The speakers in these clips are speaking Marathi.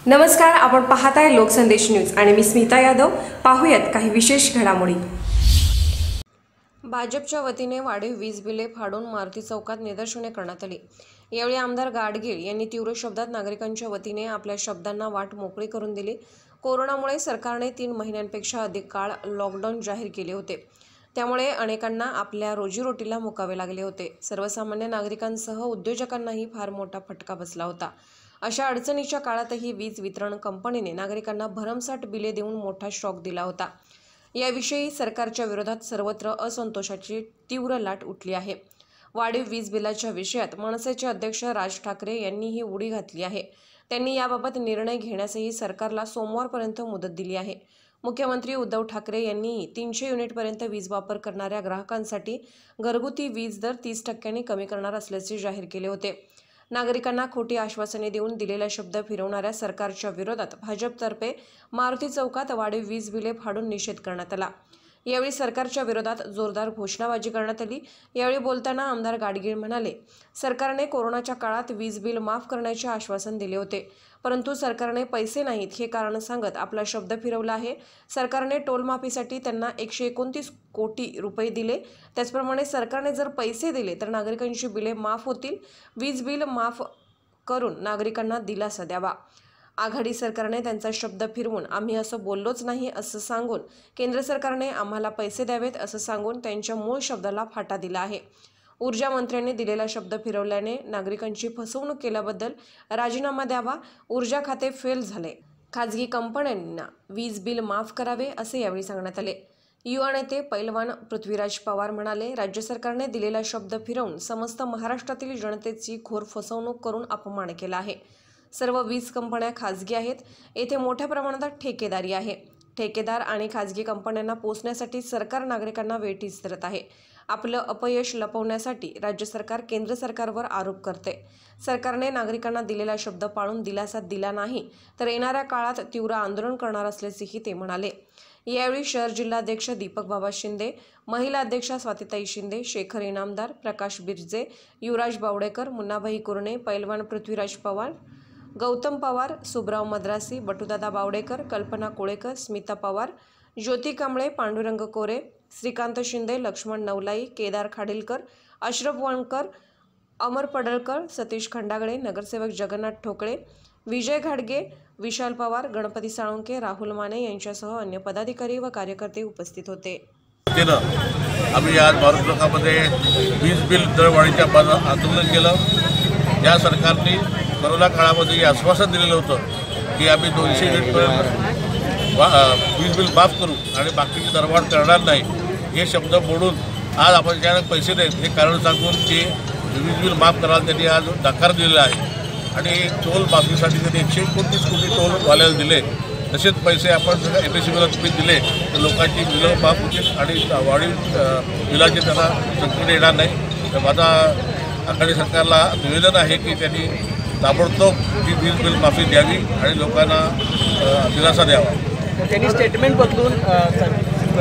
नमस्कार, आपण पाहताय लोकसंदेश न्यूज आणि मी स्मिता यादव। पाहूयात काही विशेष घडामोडी। भाजपच्या वतीने वाढीव वीज बिले फाडून मारुती चौकात निदर्शने करण्यात आली। यावेळी आमदार गाडगीळ यांनी तीव्र शब्दात नागरिकांच्या वतीने आपल्या शब्दांना वाट मोकळी करून दिली। कोरोनामुळे सरकारने 3 महिन्यांपेक्षा अधिक काळ लॉकडाऊन जाहीर केले होते, त्यामुळे अनेकांना आपल्या रोजीरोटीला मुकावे लागले होते। सर्वसामान्य नागरिकांसह उद्योजकांनाही फार मोठा फटका बसला होता। अशा अडचणीच्या काळातही वीज वितरण कंपनीने नागरिकांना भरमसाठ बिले देऊन मोठा शॉक दिला होता। याविषयी सरकारच्या विरोधात सर्वत्र असंतोषाची तीव्र लाट उठली आहे। वाढीव वीज बिलाच्या विषयात मनसेचे अध्यक्ष राज ठाकरे यांनीही उडी घातली आहे। त्यांनी याबाबत निर्णय घेण्यासही सरकारला सोमवारपर्यंत मुदत दिली आहे। मुख्यमंत्री उद्धव ठाकरे यांनीही 300 युनिटपर्यंत वीज वापर करणाऱ्या ग्राहकांसाठी घरगुती वीज दर 30% कमी करणार असल्याचे जाहीर केले होते। नागरिकांना खोटी आश्वासने देऊन दिलेला शब्द फिरवणाऱ्या सरकारच्या विरोधात भाजपतर्फे मारुती चौकात वाढीव वीज बिले फाडून निषेध करण्यात आला। यावेळी सरकारच्या विरोधात जोरदार घोषणाबाजी करण्यात आली। यावेळी बोलताना आमदार गाडगीळ म्हणाले, सरकारने कोरोनाच्या काळात वीज बिल माफ करण्याचे आश्वासन दिले होते, परंतु सरकारने पैसे नाहीत हे कारण सांगत आपला शब्द फिरवला आहे। सरकारने टोलमाफीसाठी त्यांना 129 कोटी रुपये दिले, त्याचप्रमाणे सरकारने जर पैसे दिले तर नागरिकांची बिले माफ होतील। वीज बिल माफ करून नागरिकांना दिलासा द्यावा। आघाडी सरकारने त्यांचा शब्द फिरवून आम्ही असं बोललोच नाही असं सांगून, केंद्र सरकारने आम्हाला पैसे द्यावेत असं सांगून त्यांच्या मूळ शब्दाला फाटा दिला आहे। ऊर्जा मंत्र्यांनी दिलेला शब्द फिरवल्याने नागरिकांची फसवणूक केल्याबद्दल राजीनामा द्यावा। ऊर्जा खाते फेल झाले, खाजगी कंपन्यांना वीज बिल माफ करावे असे यावेळी सांगण्यात आले। युवा नेते पैलवान पृथ्वीराज पवार म्हणाले, राज्य सरकारने दिलेला शब्द फिरवून समस्त महाराष्ट्रातील जनतेची घोर फसवणूक करून अपमान केला आहे। सर्व वीज कंपन्या खाजगी आहेत, येथे मोठ्या प्रमाणात ठेकेदारी आहे। ठेकेदार आणि खाजगी कंपन्यांना पोचण्यासाठी सरकार नागरिकांना वेठीस धरत आहे। आपलं अपयश लपवण्यासाठी राज्य सरकार केंद्र सरकारवर आरोप करते। सरकारने नागरिकांना दिलेला शब्द पाळून दिलासा दिला नाही तर येणाऱ्या काळात तीव्र आंदोलन करणार असल्याचेही ते म्हणाले। यावेळी शहर जिल्हाध्यक्ष दीपक बाबा शिंदे, महिला अध्यक्षा स्वातीताई शिंदे, शेखर इनामदार, प्रकाश बिर्जे, युवराज बावडेकर, मुन्नाभाई कुरणे, पैलवान पृथ्वीराज पवार, गौतम पवार, सुब्राव मद्रासी, बटुदादा बावडेकर, कल्पना कोळेकर, स्मिता पवार, ज्योती कांबळे, पांडुरंग कोरे, श्रीकांत शिंदे, लक्ष्मण नवलाई, केदार खाडिलकर, अशरफ वणकर, अमर पडळकर, सतीश खंडागळे, नगरसेवक जगन्नाथ ठोकळे, विजय घाडगे, विशाल पवार, गणपती साळुंके, राहुल माने यांच्यासह अन्य पदाधिकारी व कार्यकर्ते उपस्थित होते। आम्ही आज मारुती चौकामध्ये वीज बिल दरवाढीच्या आंदोलन केलं। या सरकारने कोरोना काळामध्ये आश्वासन दिलेलं होतं की आम्ही 200 युनिटपर्यंत वीज बिल माफ करू आणि बाकीची दरवाढ करणार नाही, हे शब्द मोडून आज आपण ज्यांना पैसे देत हे कारण सांगून ते वीज बिल माफ करायला त्यांनी आज नकार दिलेला आहे। आणि टोल माफीसाठी त्यांनी 129 कोटी टोलवाल्याला दिले, तसेच पैसे आपण MSEBीला तुम्ही दिले तर लोकांची बिलं माफ होतील आणि वाढीव बिलाचे त्यांना संकट येणार नाही। तर माझा आघाडी सरकारला निवेदन आहे की त्यांनी ताबडतोब ही वीज बिल माफी द्यावी आणि लोकांना दिलासा द्यावा। त्यांनी स्टेटमेंट बदलून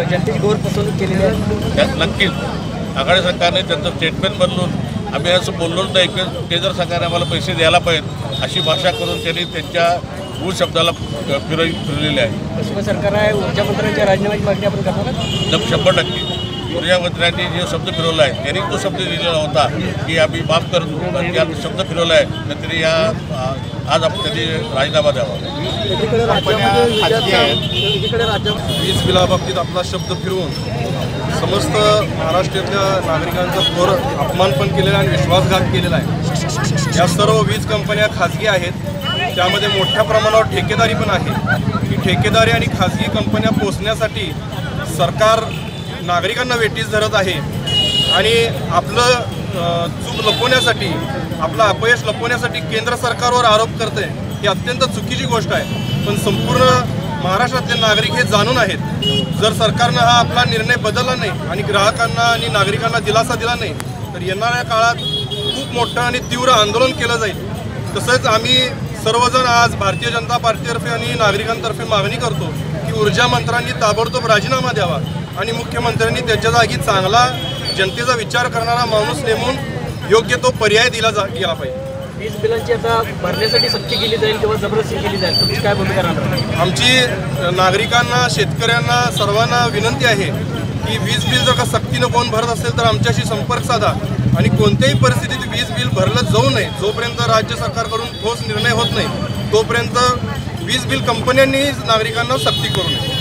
जनतेची घोर फसवणूक केलेली आहे। नक्कीच आघाडी सरकारने त्यांचं स्टेटमेंट बदलून आम्ही असं बोललोच नाही की केंद्र सरकारने आम्हाला पैसे द्यायला पाहिजेत अशी भाषा करून त्यांनी त्यांच्या मूळ शब्दाला फिरलेले आहे। सरकार आहे ऊर्जा मंत्र्यांच्या राजीनाम्याची मागणी आपण करणार 100%। ऊर्जा मंत्र्यांनी जो शब्द फिरवला आहे त्यांनी तो शब्द दिलेला होता की आम्ही माफ करतो, पण या शब्द फिरवला आहे तर त्यांनी आज आपण त्यांनी राजीनामा द्यावा। वीज बिलाबाबतीत आपला शब्द फिरवून समस्त महाराष्ट्रातल्या नागरिकांचा घोर अपमान पण केलेला आणि विश्वासघात केलेला आहे। या सर्व वीज कंपन्या खाजगी आहेत, त्यामध्ये मोठ्या प्रमाणावर ठेकेदारी पण आहे। ही ठेकेदारी आणि खाजगी कंपन्या पोचण्यासाठी सरकार नागरिकांना वेठीस धरत आहे आणि आपलं चूक लपवण्यासाठी, आपलं अपयश लपवण्यासाठी केंद्र सरकारवर आरोप करते, ही अत्यंत चुकीची गोष्ट आहे। पण संपूर्ण महाराष्ट्रातले नागरिक हे जाणून आहेत, जर सरकारनं हा आपला निर्णय बदलला नाही आणि ग्राहकांना आणि नागरिकांना दिलासा दिला नाही तर येणाऱ्या काळात खूप मोठं आणि तीव्र आंदोलन केलं जाईल। तसंच आम्ही सर्वजण आज भारतीय जनता पार्टीतर्फे आणि नागरिकांतर्फे मागणी करतो की ऊर्जा मंत्र्यांनी ताबडतोब राजीनामा द्यावा आणि मुख्यमंत्र्यांनी त्याच्या जागी चांगला जनतेचा विचार करणारा माणूस नेमून योग्य तो पर्याय दिला गेला पाहिजे। वीज बिलांची आता भरण्यासाठी सक्ती केली जाईल किंवा जबरदस्ती केली जाईल, तुमची काय भूमिका राहणार? आमची नागरिकांना, शेतकऱ्यांना, सर्वांना विनंती आहे की वीज बिल जर का सक्तीनं कोण भरत असेल तर आमच्याशी संपर्क साधा आणि कोणत्याही परिस्थितीत वीज बिल भरलं जाऊ नये. जोपर्यंत राज्य सरकारकडून ठोस निर्णय होत नाही तोपर्यंत वीज बिल कंपन्यांनीही नागरिकांना सक्ती करू नये.